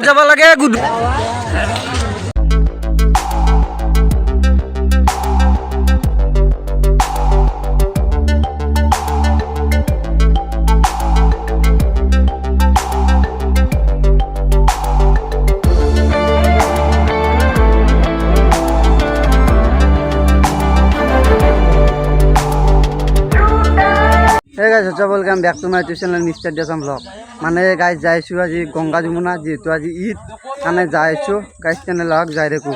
যাব লাগে Hey guys, welcome back to my channel Mr. Desam Vlog. মানে guys যাইছো আজি গঙ্গা যমুনা যেহেতু আজি ঈদ মানে যাইছো গাইজ channel লগ যাই রেকো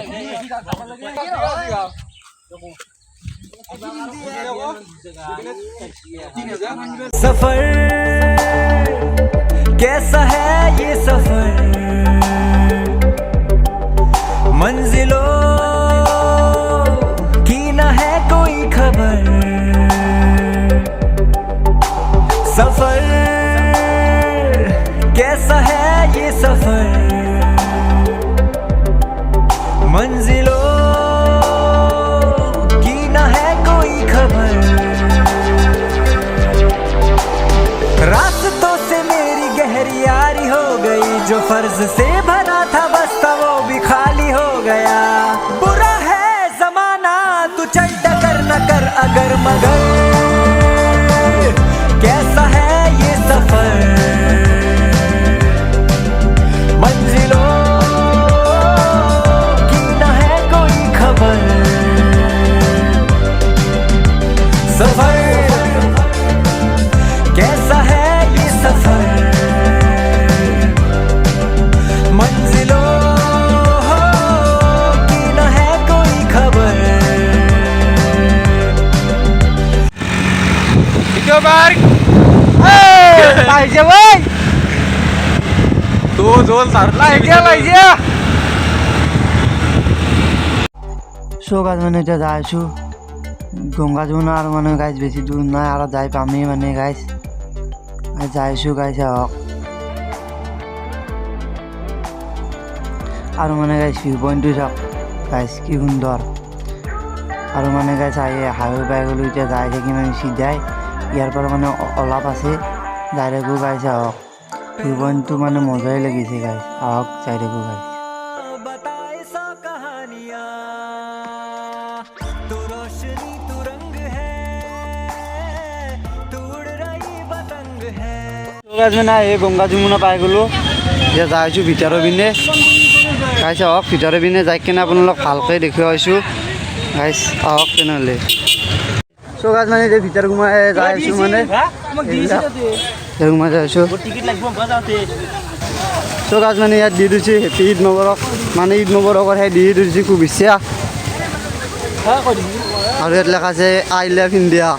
सफर कैसा है ये सफर मंजिलों की न है कोई खबर सफर कैसा है ये सफर मंजिलों की न है कोई खबर रास्तों से मेरी गहरी यारी हो गई जो फर्ज से भरा था बस्ता वो भी खाली हो गया बुरा है जमाना तू चल टकर न कर अगर मगर कैसा है ये सफर मंजिलों की न है कोई खबर सफर कैसा है ये सफर मंजिलों की न है कोई खबर পাইছে ভাই তো জল সারলাই গেলাইছে সো গাছ মানে এটা যাইছো গঙ্গা যমুনা আর মানে গাইজ বেশি দূর নাই আর যাই পামি মানে গাইজ যাইছো গাইজ আর মানে গাইজ ভিউ পয়েন্টটো চাওক গাইজ কি সুন্দর আর মানে গাইজ হাইৱে পাই গ'লো এতিয়া যাই থাকি মানে চিধাই ইয়াৰ পৰা মানে অলপ আছে যাই থাকো গাইজ আহক ভিউ পয়েন্টটো মানে মজাই লাগিছে গাইজ আহক যাই থাকো গাইজ बताए सौ कहानियां तू रोशनी तू रंग है तू उड़ रही पतंग है গাইজ মানে এই গঙ্গা যমুনা পাই গ'লো এতিয়া যাইছোঁ ভিতৰৰ পিনে গাইজ আহক ভিতৰৰ পিনে যাই কিনে আপোনালোক ভালকৈ দেখুৱাই আছোঁ গাইজ আহক তেনেহ'লে চ' গাইজ মানে এতিয়া ভিতৰ সোমাই যাই আছোঁ মানে সোমাই যাই আছোঁ চ' গাইজ মানে ইয়াত দি দিছে হেপী ঈদ মোবাৰক মানে ঈদ মোবাৰকৰ সেই দি দিছে শুভেচ্ছা আৰু ইয়াত লেখা আছে আই লাভ ইণ্ডিয়া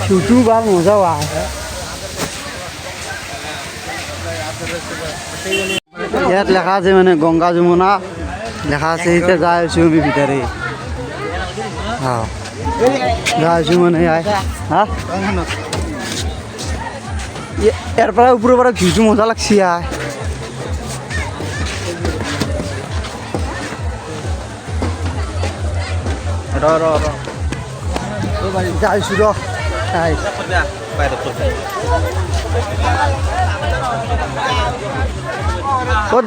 শুটু বার মজা হয় ইয়াত লেখা আছে মানে গঙ্গা যমুনা লেখা আছে এতিয়া যাই আছোঁ আমি ভিতৰে যাই আছোঁ মানে হা ইয়াৰ পৰা ওপৰৰ পৰা ভিউটো মজা লাগছে যাইছোঁ ৰ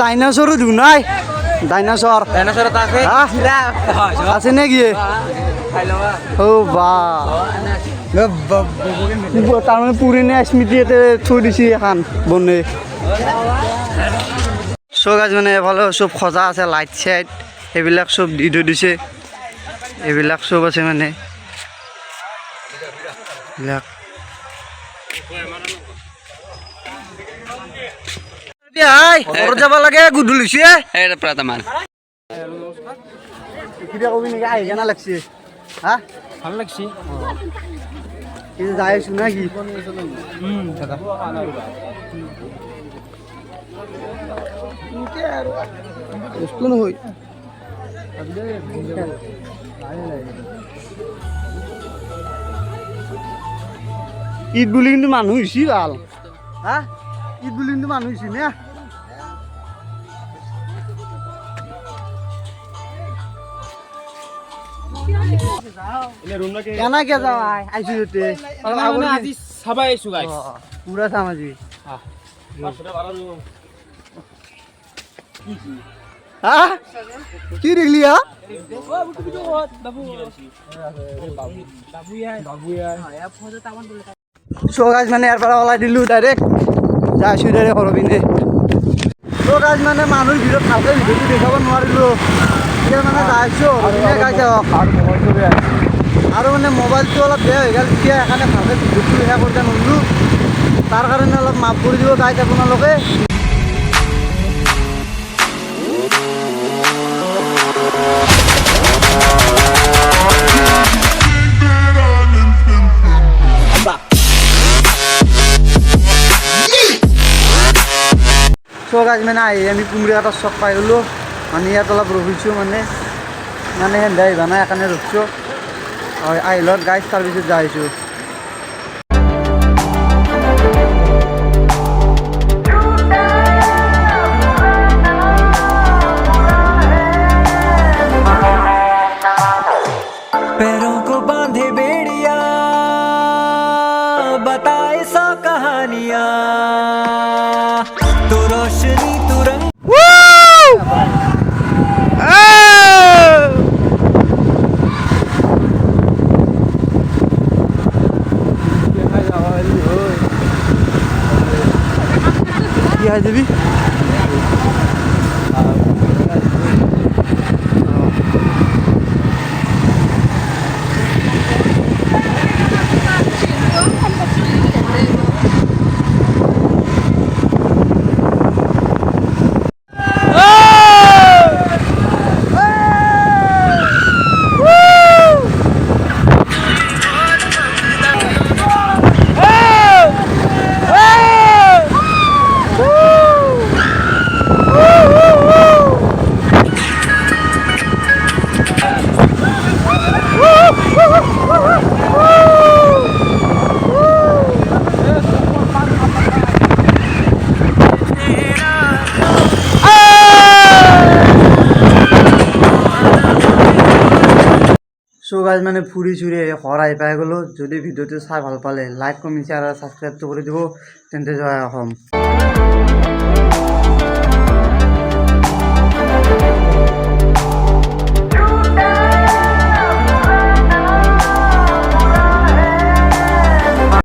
ডাইনাছৰো ধু নাই ডাইনাছৰ আছে নেকি বা তাৰমানে পুৰণি স্মৃতি ইয়াতে থৈ দিছে এখন বনে চ' গাইজ মানে এফালে চব সজা আছে লাইট চাইট সেইবিলাক চব দি থৈ দিছে এইবিলাক চব আছে মানে এইবিলাক ঘৰত যাব লাগে গধূলিছে কবি নেকি আহি কেনে লাগছে হা ভাল লাগছে যাই আছো না কি বস্তু নহয় ঈদ বুলি কিন্তু মানুহ হৈছে ভাল হা ঈদ বুলি কিন্তু মানুহ হৈছে নে কেনেকে যাওঁ আইছো যতে আজি চাবাই আইছো গাইছ পুৰা চাম আজি হা কি দেখলি হা সো গাইজ মানে ইয়াৰ পৰা ওলাই দিলোঁ ডাইৰেক্ট যাইছোঁ ডাইৰেক্ট সৰবিনে সো গাইজ মানে মানুহৰ ভিতৰত ভালকৈ ভিডিঅ'টো দেখাব নোৱাৰিলোঁ এতিয়া মানে যাইছোঁ সৰবিনে গাইছে আৰু মানে মোবাইলটো অলপ বেয়া হৈ গ'ল এতিয়া সেইকাৰণে ভালকৈ ভিডিঅ'টো সেয়া কৰিব নোৱাৰিলোঁ তাৰ কাৰণে অলপ মাফ কৰি দিব গাইজ আপোনালোকে গাইজ মানে আহি আমি কুমৰি এটা চক পাই গ'লোঁ মানে ইয়াত অলপ ৰখিছোঁ মানে সেন্দা আহিবা নাই সেইকাৰণে ৰখিছোঁ হয় আহিলত গাইজ তাৰপিছত যাইছোঁ पैरों को बांधे बेड़िया बताए सौ कहानियां तो रोशनी तुरंग কি হয় যাবি সো গাইজ মানে ফুৰি চুৰি ঘৰ আহি পাই গ'লোঁ যদি ভিডিঅ'টো চাই ভাল পালে লাইক কমেণ্ট শ্বেয়াৰ আৰু ছাবস্ক্ৰাইবটো কৰি দিব তেন্তে জয় অসম